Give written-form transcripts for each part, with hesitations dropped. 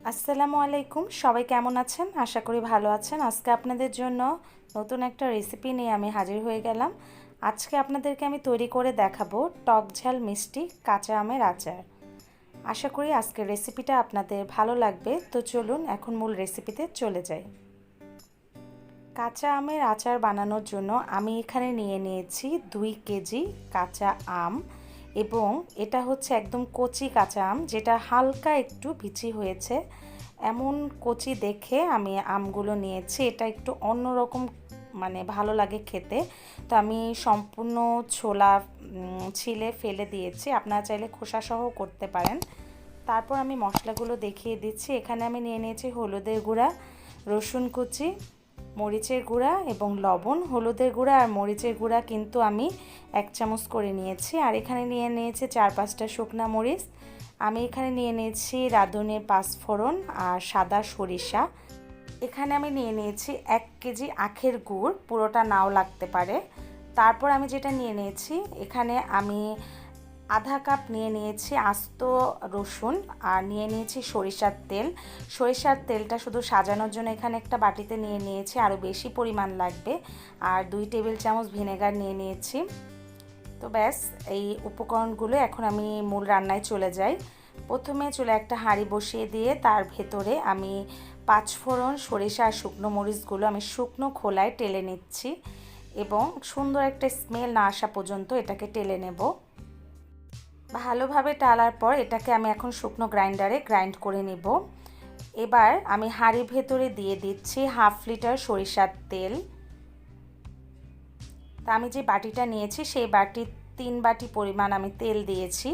আসসালামু আলাইকুম, সবাই কেমন আছেন? আশা করি ভালো আছেন। আজকে আপনাদের জন্য নতুন একটা রেসিপি নিয়ে আমি হাজির হয়ে গেলাম। আজকে আপনাদেরকে আমি তৈরি করে দেখাবো টক ঝাল মিষ্টি কাঁচা আমের আচার। আশা করি আজকের রেসিপিটা আপনাদের ভালো লাগবে। তো চলুন এখন মূল রেসিপিতে চলে যাই। কাঁচা আমের আচার বানানোর জন্য আমি এখানে নিয়ে নিয়েছি 2 কেজি কাঁচা আম, এবং এটা হচ্ছে একদম কচি কাঁচা আম, যেটা হালকা একটু বিচি হয়েছে এমন কচি দেখে আমি আমগুলো নিয়েছি। এটা একটু অন্যরকম, মানে ভালো লাগে খেতে। তো আমি সম্পূর্ণ ছোলা ছিলে ফেলে দিয়েছি, আপনারা চাইলে খোসাসহ করতে পারেন। তারপর আমি মশলাগুলো দেখিয়ে দিচ্ছি। এখানে আমি নিয়ে নিয়েছি হলুদের গুঁড়া, রসুন কুচি, মরিচের গুঁড়া এবং লবণ। হলুদের গুঁড়া আর মরিচের গুঁড়া কিন্তু আমি 1 চামচ করে নিয়েছি। আর এখানে নিয়ে নিয়েছি 4-5টা শুকনা মরিচ। আমি এখানে নিয়ে নিয়েছি রাঁধুনি পাঁচফোড়ন আর সাদা সরিষা। এখানে আমি নিয়ে নিয়েছি 1 কেজি আখের গুড়, পুরোটা নাও লাগতে পারে। তারপর আমি যেটা নিয়ে নিয়েছি, এখানে আমি আধা কাপ নিয়ে নিয়েছি আস্ত রসুন, আর নিয়ে নিয়েছি সরিষার তেল। সরিষার তেলটা শুধু সাজানোর জন্য এখানে একটা বাটিতে নিয়ে নিয়েছি, আরও বেশি পরিমাণ লাগবে। আর 2 টেবিল চামচ ভিনেগার নিয়ে নিয়েছি। তো ব্যাস, এই উপকরণগুলো এখন আমি মূল রান্নায় চলে যাই। প্রথমে চুলে একটা হাঁড়ি বসিয়ে দিয়ে তার ভেতরে আমি পাঁচফোড়ন, সরিষা আর শুকনো মরিচগুলো আমি শুকনো খোলায় টেলে নিচ্ছি, এবং সুন্দর একটা স্মেল না আসা পর্যন্ত এটাকে টেলে নেব। ভালোভাবে টালার পর এটাকে আমি এখন শুকনো গ্রাইন্ডারে গ্রাইন্ড করে নিব। এবার আমি হাঁড়ির ভেতরে দিয়ে দিচ্ছি 1/2 লিটার সরিষার তেল। তা আমি যে বাটিটা নিয়েছি সেই বাটির 3 বাটি পরিমাণ আমি তেল দিয়েছি।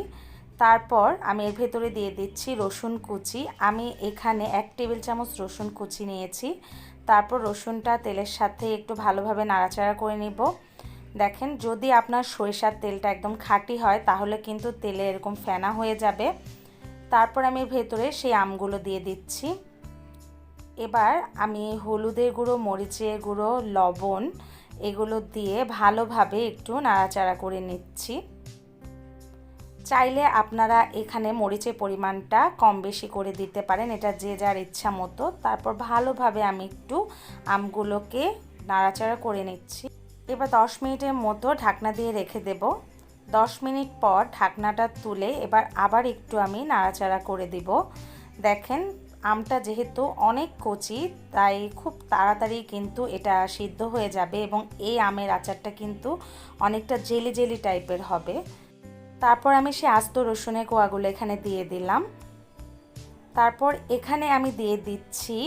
তারপর আমি এর ভেতরে দিয়ে দিচ্ছি রসুন কুচি। আমি এখানে 1 টেবিল চামচ রসুন কুচি নিয়েছি। তারপর রসুনটা তেলের সাথে একটু ভালোভাবে নাড়াচাড়া করে নিব। দেখেন, যদি আপনার সরিষার তেলটা একদম খাঁটি হয় তাহলে কিন্তু তেলে এরকম ফেনা হয়ে যাবে। তারপর আমি ভেতরে সেই আমগুলো দিয়ে দিচ্ছি। এবার আমি হলুদের গুঁড়ো, মরিচের গুঁড়ো, লবণ এগুলো দিয়ে ভালোভাবে একটু নাড়াচাড়া করে নিচ্ছি। চাইলে আপনারা এখানে মরিচের পরিমাণটা কম বেশি করে দিতে পারেন, এটা যে যার ইচ্ছা মতো। তারপর ভালোভাবে আমি একটু আমগুলোকে নাড়াচাড়া করে নিচ্ছি। এবার 10 মিনিটের মতো ঢাকনা দিয়ে রেখে দেব। 10 মিনিট পর ঢাকনাটা তুলে এবার আবার একটু আমি নাড়াচাড়া করে দিব। দেখেন, আমটা যেহেতু অনেক কচি তাই খুব তাড়াতাড়ি কিন্তু এটা সিদ্ধ হয়ে যাবে, এবং এই আমের আচারটা কিন্তু অনেকটা জেলি জেলি টাইপের হবে। তারপর আমি সেই আস্ত রসুনের কোয়াগুলো এখানে দিয়ে দিলাম। তারপর এখানে আমি দিয়ে দিচ্ছি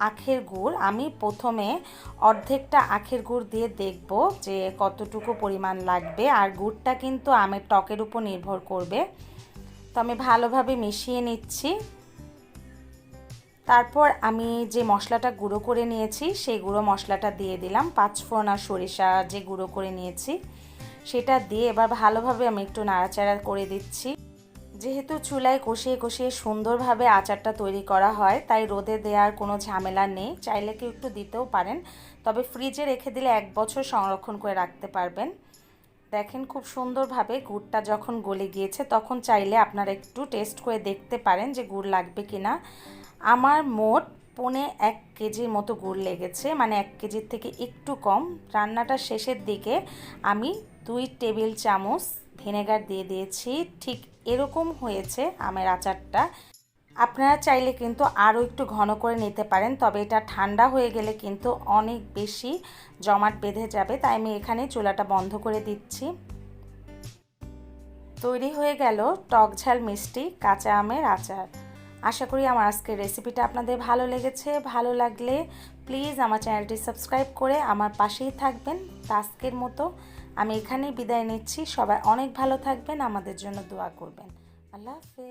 আখের গুড়। আমি প্রথমে অর্ধেকটা আখের গুড় দিয়ে দেখব যে কতটুকু পরিমাণ লাগবে, আর গুড়টা কিন্তু আমের টকের উপর নির্ভর করবে। তো আমি ভালোভাবে মিশিয়ে নিচ্ছি। তারপর আমি যে মশলাটা গুঁড়ো করে নিয়েছি সেই গুঁড়ো মশলাটা দিয়ে দিলাম। পাঁচফোড়ন আর সরিষা যে গুঁড়ো করে নিয়েছি সেটা দিয়ে এবার ভালোভাবে আমি একটু নাড়াচাড়া করে দিচ্ছি। যেহেতু চুলায় কষিয়ে কষিয়ে সুন্দরভাবে আচারটা তৈরি করা হয়, তাই রোদে দেওয়ার কোনো ঝামেলা নেই। চাইলে কেউ একটু দিতেও পারেন, তবে ফ্রিজে রেখে দিলে 1 বছর সংরক্ষণ করে রাখতে পারবেন। দেখেন, খুব সুন্দরভাবে গুড়টা যখন গলে গিয়েছে তখন চাইলে আপনারা একটু টেস্ট করে দেখতে পারেন যে গুড় লাগবে কিনা। আমার মোট 1.25 কেজির মতো গুড় লেগেছে, মানে 1 কেজির থেকে একটু কম। রান্নাটা শেষের দিকে আমি 2 টেবিল চামচ ভিনেগার দিয়ে দিয়েছি। ঠিক এরকম হয়েছে আমের আচারটা। আপনারা চাইলে কিন্তু আরও একটু ঘন করে নিতে পারেন, তবে এটা ঠান্ডা হয়ে গেলে কিন্তু অনেক বেশি জমাট বেঁধে যাবে, তাই আমি এখানে চুলাটা বন্ধ করে দিচ্ছি। তৈরি হয়ে গেল টক ঝাল মিষ্টি কাঁচা আমের আচার। আশা করি আমার আজকের রেসিপিটা আপনাদের ভালো লেগেছে। ভালো লাগলে প্লিজ আমার চ্যানেলটি সাবস্ক্রাইব করে আমার পাশেই থাকবেন। আজকের মতো আমি এখানেই বিদায় নিচ্ছি। সবাই অনেক ভালো থাকবেন, আমাদের জন্য দোয়া করবেন। আল্লাহ হাফেজ।